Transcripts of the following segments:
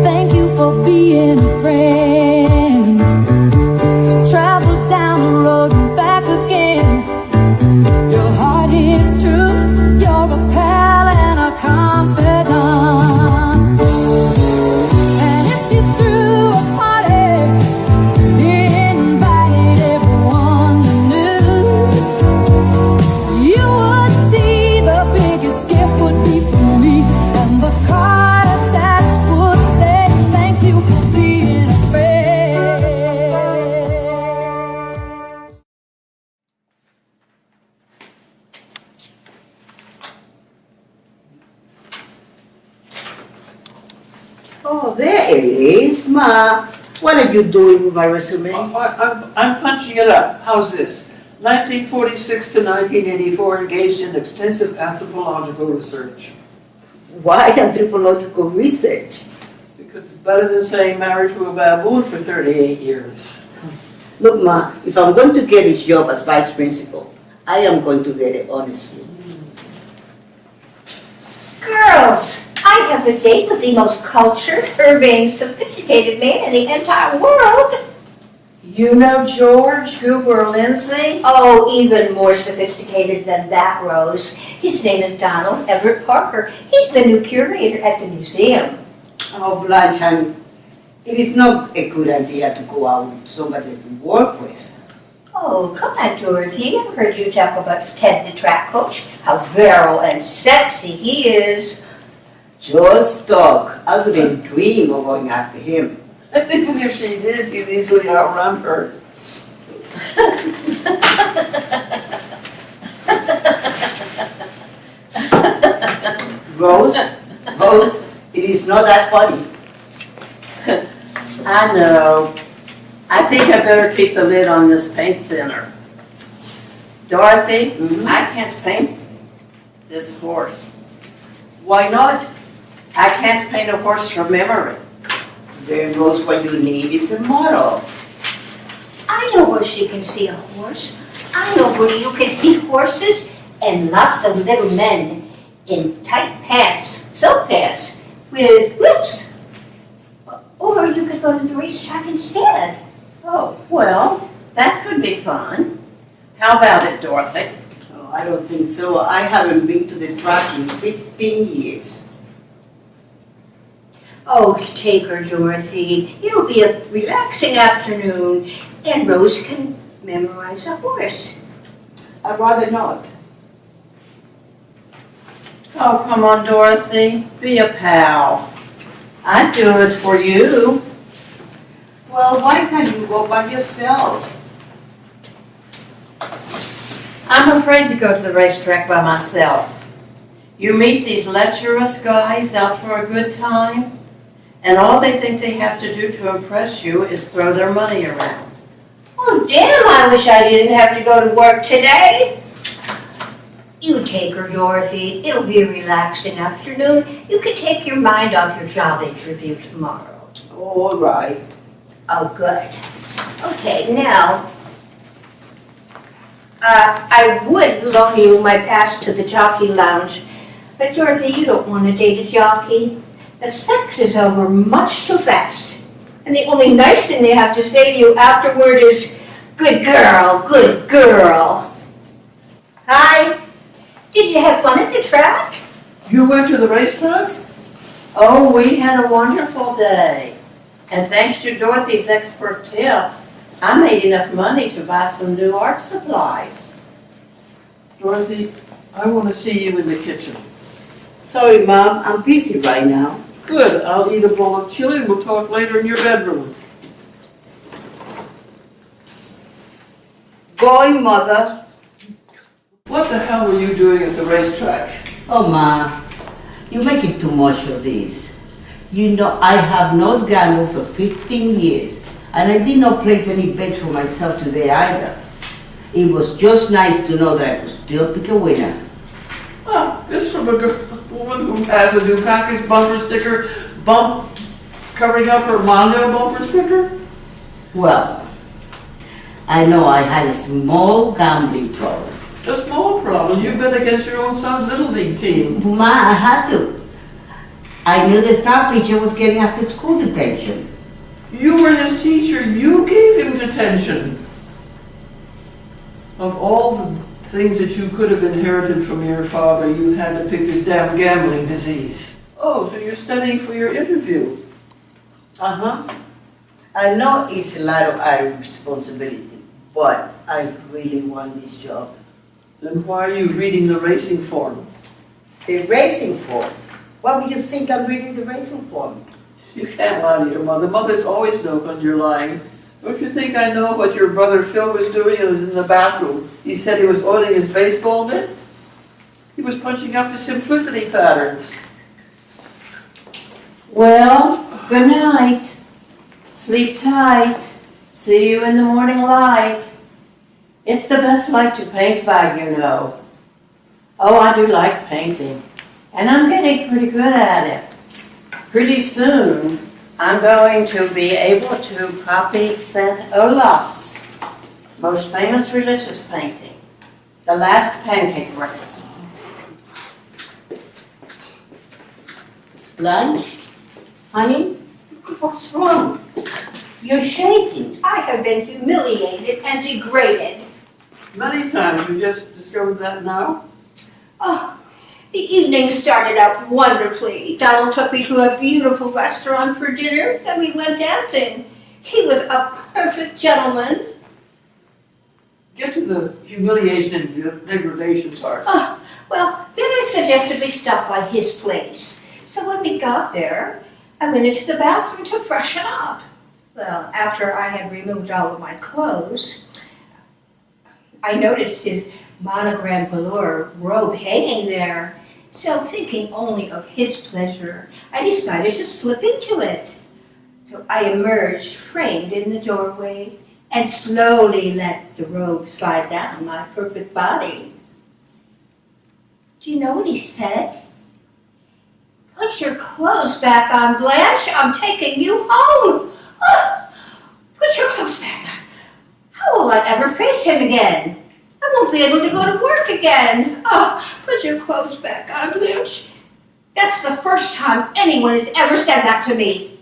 Thank you for being a friend. Travel down the road and back again. Your heart is true. You're a pal and a confidant. And if you threw a party, invited everyone you knew, you would see the biggest gift would be from me, and the card attached would say, thank you for being a friend. Oh, there it is, Ma. What are you doing with my resume? I'm punching it up. How's this? 1946 to 1984, engaged in extensive anthropological research. Why anthropological research? Because it's better than saying married to a baboon for 38 years. Look, Ma, if I'm going to get this job as vice principal, I am going to get it honestly. Girls, I have a date with the most cultured, urbane, sophisticated man in the entire world. You know George Goober Lindsay? Oh, even more sophisticated than that, Rose. His name is Donald Everett Parker. He's the new curator at the museum. Oh, Blanche, honey, it is not a good idea to go out with somebody that you work with. Oh, come on, Dorothy. I've heard you talk about Ted the track coach, how virile and sexy he is. Just talk. I wouldn't dream of going after him. Even if she did, he'd easily outrun her. Rose, it is not that funny. I know. I think I better keep the lid on this paint thinner. Dorothy, I can't paint this horse. Why not? I can't paint a horse from memory. Then, Rose, what you need is a model. I know where she can see a horse. I know where you can see horses and lots of little men in tight pants, silk pants, with whips. Or you could go to the racetrack instead. Oh, well, that could be fun. How about it, Dorothy? Oh, I don't think so. I haven't been to the track in 15 years. Oh, take her, Dorothy. It'll be a relaxing afternoon, and Rose can memorize a horse. I'd rather not. Oh, come on, Dorothy. Be a pal. I'd do it for you. Well, why can't you go by yourself? I'm afraid to go to the racetrack by myself. You meet these lecherous guys out for a good time, and all they think they have to do to impress you is throw their money around. Oh, damn, I wish I didn't have to go to work today. You take her, Dorothy. It'll be a relaxing afternoon. You can take your mind off your job interview tomorrow. All right. Oh, good. Okay, now, I would loan you my pass to the jockey lounge, but Dorothy, you don't want to date a jockey. The sex is over much too fast. And the only nice thing they have to say to you afterward is, good girl, good girl. Hi. Did you have fun at the track? You went to the racetrack? Oh, we had a wonderful day. And thanks to Dorothy's expert tips, I made enough money to buy some new art supplies. Dorothy, I want to see you in the kitchen. Sorry, Mom. I'm busy right now. Good, I'll eat a bowl of chili and we'll talk later in your bedroom. Going, Mother. What the hell were you doing at the racetrack? Oh, Ma. You're making too much of this. You know, I have not gambled for 15 years, and I did not place any bets for myself today either. It was just nice to know that I could still pick a winner. Oh, this from a woman who has a Dukakis bumper sticker covering up her Mondo bumper sticker? Well, I know I had a small gambling problem. A small problem. You bet against your own son's Little League team. Ma, I had to. I knew the star teacher was getting after school detention. You were his teacher. You gave him detention. Of all the things that you could have inherited from your father, you had to pick this damn gambling disease. Oh, so you're studying for your interview. Uh-huh. I know it's a lot of our responsibility, but I really want this job. Then why are you reading the racing form? The racing form? Why would you think I'm reading the racing form? You can't lie to your mother. Mothers always know when you're lying. Don't you think I know what your brother Phil was doing? He was in the bathroom. He said he was oiling his baseball mitt. He was punching up the simplicity patterns. Well, good night. Sleep tight. See you in the morning light. It's the best light to paint by, you know. Oh, I do like painting, and I'm getting pretty good at it. Pretty soon, I'm going to be able to copy St. Olaf's most famous religious painting, The Last Pancake Breakfast. Blanche? Honey? What's wrong? You're shaking. I have been humiliated and degraded. Many times. You just discovered that now? Oh, the evening started out wonderfully. Donald took me to a beautiful restaurant for dinner, then we went dancing. He was a perfect gentleman. Get to the humiliation and degradation part. Oh, well, then I suggested we stop by his place. So when we got there, I went into the bathroom to freshen up. Well, after I had removed all of my clothes, I noticed his monogram velour robe hanging there. So thinking only of his pleasure, I decided to slip into it. So I emerged framed in the doorway and slowly let the robe slide down my perfect body. Do you know what he said? Put your clothes back on, Blanche. I'm taking you home. Oh, put your clothes back on. How will I ever face him again? I won't be able to go to work again. Oh, put your clothes back on, Blanche. That's the first time anyone has ever said that to me.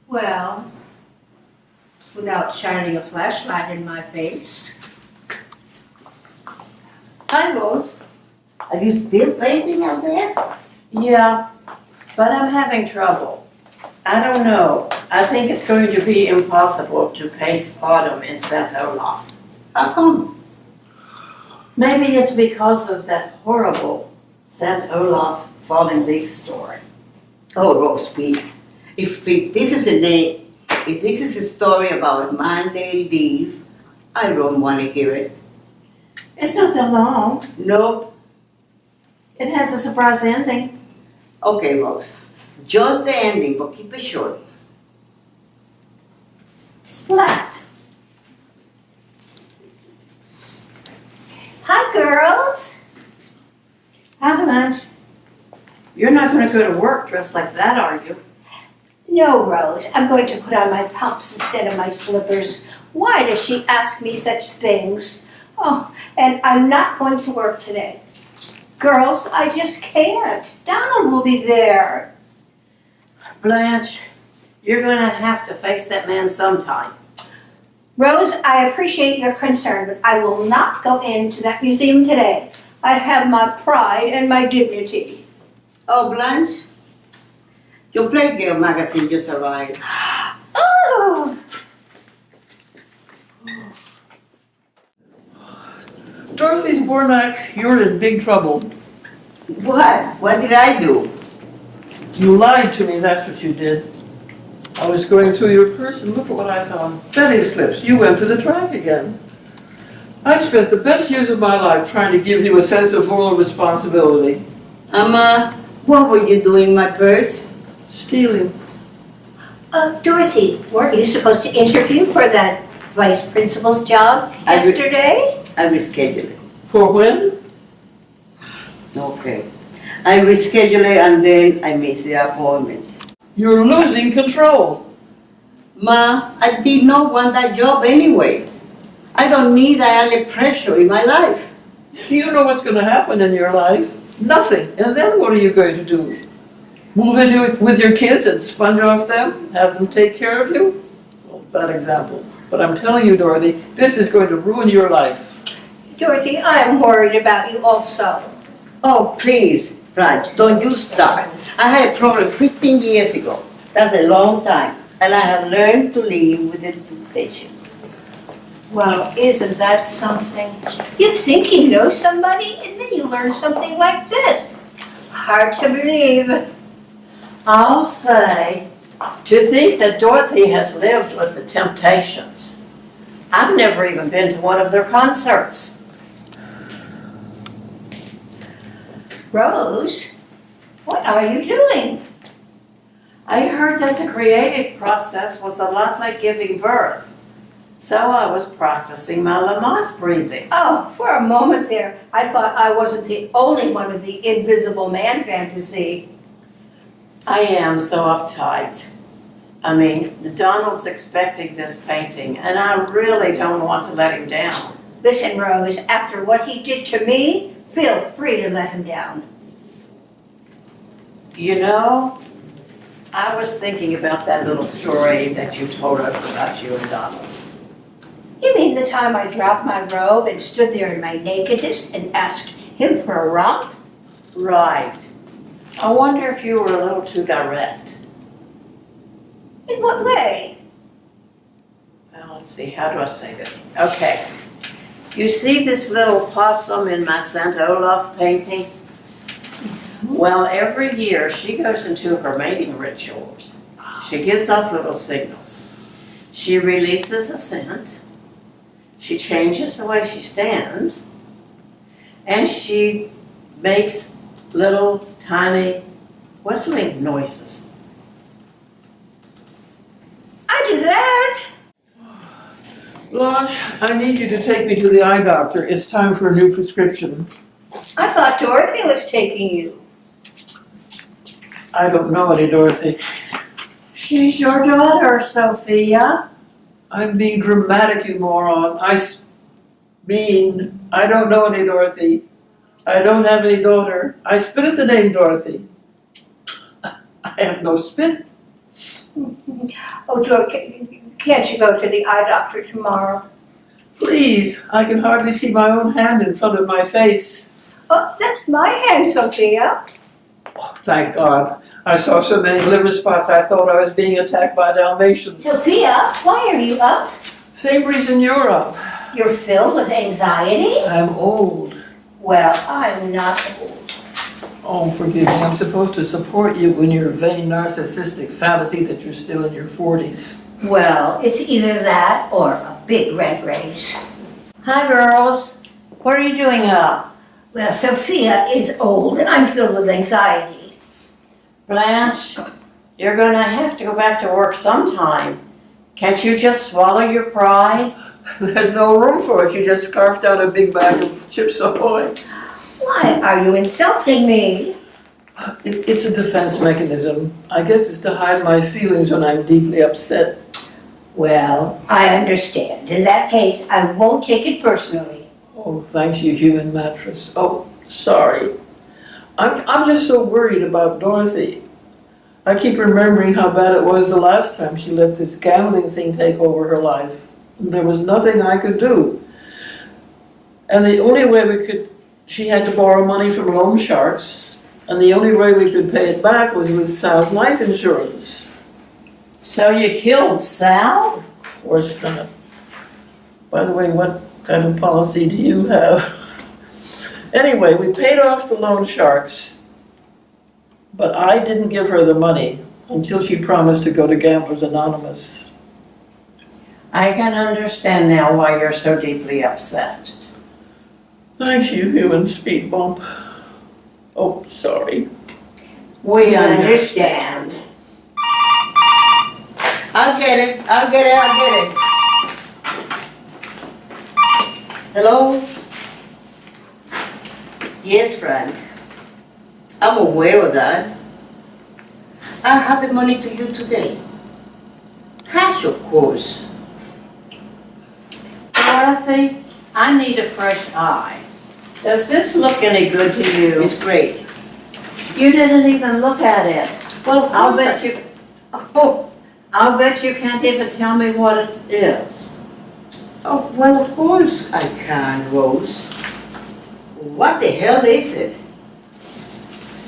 Well, without shining a flashlight in my face. Hi, Rose. Are you still painting out there? Yeah, but I'm having trouble. I don't know. I think it's going to be impossible to paint autumn in St. Olaf. How come? Maybe it's because of that horrible St. Olaf falling leaf story. Oh, Rose, please. If this is a story about a man named Leaf, I don't want to hear it. It's not that long. Nope. It has a surprise ending. Okay, Rose. Just the ending, but keep it short. Splat. Hi, girls. Hi, Blanche. You're not going to go to work dressed like that, are you? No, Rose. I'm going to put on my pumps instead of my slippers. Why does she ask me such things? Oh, and I'm not going to work today. Girls, I just can't. Donald will be there. Blanche, you're going to have to face that man sometime. Rose, I appreciate your concern, but I will not go into that museum today. I have my pride and my dignity. Oh, Blanche, your Playgirl magazine just arrived. Oh! Dorothy Bornak, you're in big trouble. What? What did I do? You lied to me, that's what you did. I was going through your purse and look at what I found. Betting slips. You went to the track again. I spent the best years of my life trying to give you a sense of moral responsibility. What were you doing in my purse? Stealing. Dorothy, weren't you supposed to interview for that vice principal's job yesterday? I rescheduled it. For when? Okay. I rescheduled it and then I missed the appointment. You're losing control. Ma, I did not want that job anyways. I don't need that added pressure in my life. Do you know what's going to happen in your life? Nothing. And then what are you going to do? Move in with your kids and sponge off them, have them take care of you? Well, bad example. But I'm telling you, Dorothy, this is going to ruin your life. Dorothy, I am worried about you also. Oh, please, Raj, don't you start. I had a problem 15 years ago. That's a long time. And I have learned to live with the temptation. Well, isn't that something? You think you know somebody, and then you learn something like this. Hard to believe. I'll say, to think that Dorothy has lived with the Temptations. I've never even been to one of their concerts. Rose, what are you doing? I heard that the creative process was a lot like giving birth. So I was practicing my Lamaze breathing. Oh, for a moment there, I thought I wasn't the only one of the invisible man fantasy. I am so uptight. I mean, Donald's expecting this painting, and I really don't want to let him down. Listen, Rose, after what he did to me, feel free to let him down. You know, I was thinking about that little story that you told us about you and Donald. You mean the time I dropped my robe and stood there in my nakedness and asked him for a romp? Right. I wonder if you were a little too direct. In what way? Well, let's see, how do I say this? Okay. You see this little possum in my St. Olaf painting? Well, every year she goes into her mating ritual. She gives off little signals. She releases a scent. She changes the way she stands. And she makes little tiny whistling noises. I do that. Blanche, I need you to take me to the eye doctor. It's time for a new prescription. I thought Dorothy was taking you. I don't know any Dorothy. She's your daughter, Sophia. I'm being dramatic, you moron. I don't know any Dorothy. I don't have any daughter. I spit at the name Dorothy. I have no spit. Oh, Dorothy, can't you go to the eye doctor tomorrow? Please, I can hardly see my own hand in front of my face. Oh, that's my hand, Sophia. Oh, thank God. I saw so many liver spots I thought I was being attacked by Dalmatians. Sophia, why are you up? Same reason you're up. You're filled with anxiety? I'm old. Well, I'm not old. Oh, forgive me. I'm supposed to support you in your vain narcissistic fantasy that you're still in your 40s. Well, it's either that or a big red raise. Hi, girls. What are you doing up? Well, Sophia is old and I'm filled with anxiety. Blanche, you're going to have to go back to work sometime. Can't you just swallow your pride? There's no room for it. You just scarfed out a big bag of Chips Ahoy. Why are you insulting me? It's a defense mechanism. I guess it's to hide my feelings when I'm deeply upset. Well, I understand. In that case, I won't take it personally. Oh, thank you, human mattress. Oh, sorry. I'm just so worried about Dorothy. I keep remembering how bad it was the last time she let this gambling thing take over her life. There was nothing I could do. And the only way she had to borrow money from loan sharks, and the only way we could pay it back was with Sal's life insurance. So you killed Sal? Of course not. By the way, what kind of policy do you have? Anyway, we paid off the loan sharks, but I didn't give her the money until she promised to go to Gamblers Anonymous. I can understand now why you're so deeply upset. Thank you, human speed bump. Oh, sorry. We understand. I'll get it. Hello? Yes, Frank. I'm aware of that. I'll have the money to you today. Cash, of course. Dorothy, I need a fresh eye. Does this look any good to you? It's great. You didn't even look at it. Well, of I'll course bet you, Oh, I'll bet you can't even tell me what it is. oh, well, of course I can, Rose. What the hell is it?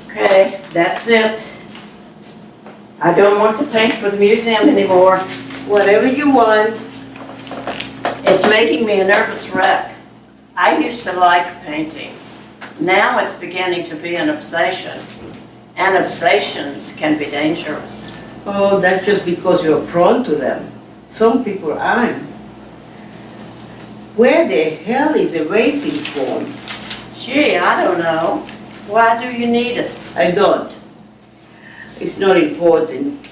Okay, that's it. I don't want to paint for the museum anymore. Whatever you want. It's making me a nervous wreck. I used to like painting. Now it's beginning to be an obsession. And obsessions can be dangerous. Oh, that's just because you're prone to them. Some people aren't. Where the hell is the racing form? Gee, I don't know. Why do you need it? I don't. It's not important.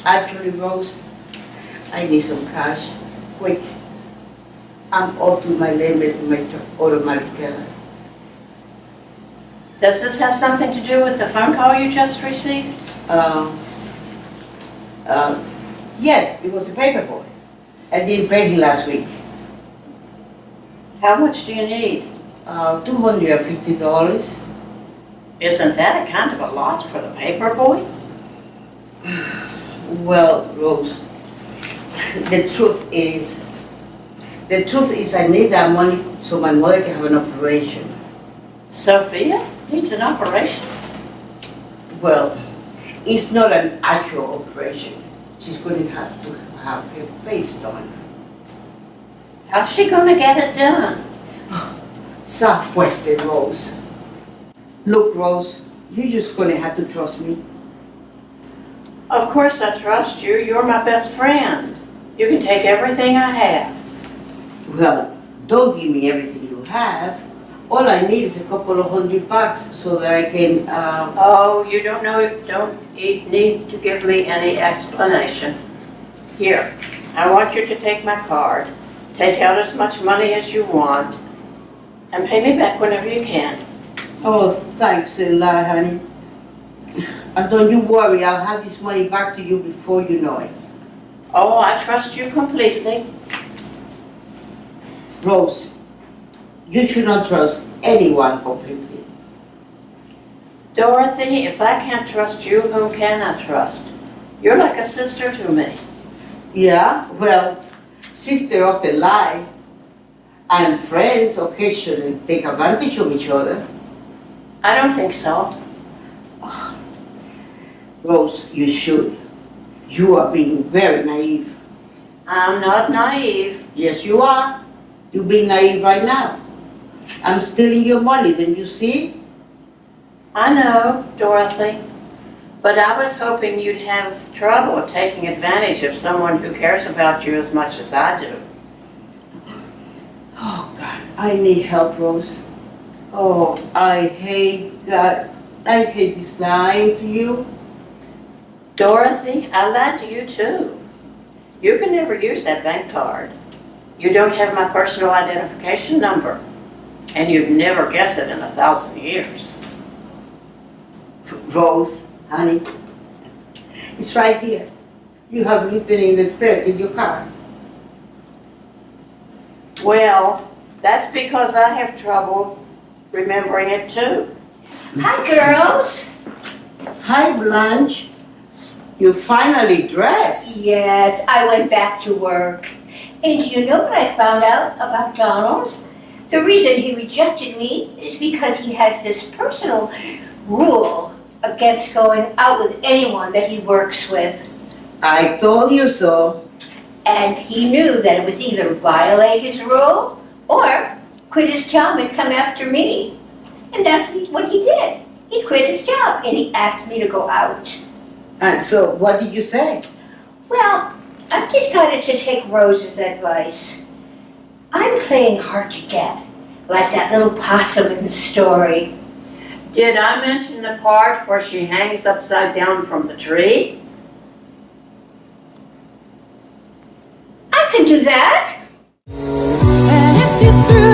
Actually, Rose, I need some cash. Quick. I'm up to my limit with my automatic teller. Does this have something to do with the phone call you just received? Yes, it was a paper boy. I didn't pay him last week. How much do you need? $250. Isn't that a kind of a lot for the paper boy? Well, Rose, the truth is I need that money so my mother can have an operation. Sophia needs an operation. Well, it's not an actual operation. She's going to have her face done. How's she gonna get it done? Southwestern, Rose. Look, Rose, you're just going to have to trust me. Of course I trust you. You're my best friend. You can take everything I have. Well, don't give me everything you have. All I need is a couple of $100 so that I can, Oh, you don't need to give me any explanation. Here, I want you to take my card, take out as much money as you want, and pay me back whenever you can. Oh, thanks a lot, honey. And don't you worry, I'll have this money back to you before you know it. Oh, I trust you completely. Rose, you should not trust anyone completely. Dorothy, if I can't trust you, whom can I trust? You're like a sister to me. Yeah, well, sisters often lie, and friends occasionally take advantage of each other. I don't think so. Rose, you should. You are being very naive. I'm not naive. Yes, you are. You're being naive right now. I'm stealing your money, don't you see? I know, Dorothy. But I was hoping you'd have trouble taking advantage of someone who cares about you as much as I do. Oh, God, I need help, Rose. Oh, I hate this lying to you. Dorothy, I lied to you too. You can never use that bank card. You don't have my personal identification number. And you'd never guess it in 1,000 years. Rose, honey, it's right here. You have written in the credit in your card. Well, that's because I have trouble remembering it too. Hi, girls. Hi, Blanche. You finally dressed. Yes, I went back to work. And do you know what I found out about Donald? The reason he rejected me is because he has this personal rule against going out with anyone that he works with. I told you so. And he knew that it was either violate his rule or quit his job and come after me. And that's what he did. He quit his job and he asked me to go out. And so, what did you say? Well, I've decided to take Rose's advice. I'm playing hard to get, like that little possum in the story. Did I mention the part where she hangs upside down from the tree? I can do that. And if you threw